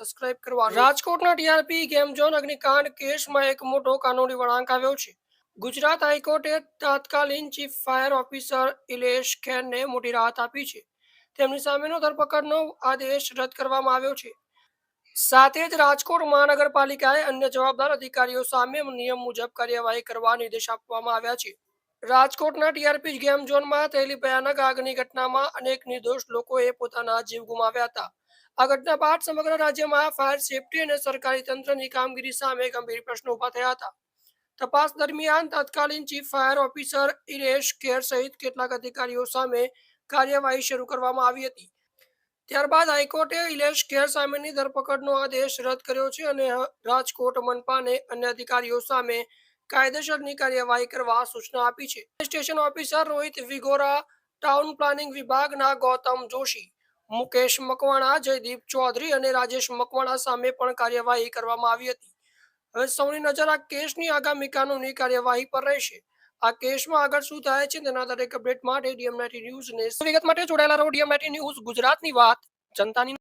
Subscribe કરવા। રાજકોટના TRP game zone અગ્નિકાંડ કેસમાં એક મોટો કાનૂની વળાંક આવ્યો છે। ગુજરાત હાઈકોર્ટે તત્કાલીન ચીફ ફાયર ઓફિસર ઇલેશ ખેરને મોટી રાહત આપી છે। તેમની સામેનો ધરપકડનો આદેશ રદ કરવામાં આવ્યો છે। સાથે જ રાજકોટ મહાનગરપાલિકાએ અન્ય જવાબદાર અધિકારીઓ સામે નિયમ મુજબ કાર્યવાહી કરવા નિર્દેશ આપવામાં આવ્યા છે। રાજકોટના ટીઆરપી ગેમ ઝોનમાં થયેલી ભયાનક આગની ઘટનામાં અનેક નિર્દોષ લોકોએ પોતાના જીવ ગુમાવ્યા હતા। આ ઘટના બાદ સમગ્ર રાજ્યમાં ફાયર સેફટી અને સરકારી તંત્રની કામગીરી સામે ગંભીર પ્રશ્નો ઉભા થયા હતા। તપાસ દરમિયાન તત્કાલીન ચીફ ફાયર ઓફિસર ઇલેશ ખેર સહિત કેટલાક અધિકારીઓ સામે કાર્યવાહી શરૂ કરવામાં આવી હતી। ત્યારબાદ હાઈકોર્ટે ઇલેશ ખેર સામેની ધરપકડનો આદેશ રદ કર્યો છે અને રાજકોટ મનપાને અન્ય અધિકારીઓ સામે કાયદેસરની કાર્યવાહી કરવા સૂચના આપી છે। Station officer Rohit Vigora, town planning વિભાગના ગૌતમ જોશી, મુકેશ મકવાણા, જયદીપ ચૌધરી અને રાજેશ મકવાણા સામે પણ કાર્યવાહી કરવામાં આવી હતી। હવે સૌની નજર આ કેસની આગામી કાનૂની કાર્યવાહી પર રહેશે। આ કેસમાં આગળ શું થાય છે તેના દરેક અપડેટ માટે ડીએમ 19 ન્યૂઝને વિગત માટે જોડાયેલા રહો। ડીએમ 19 ન્યૂઝ, ગુજરાતની વાત, જનતાની।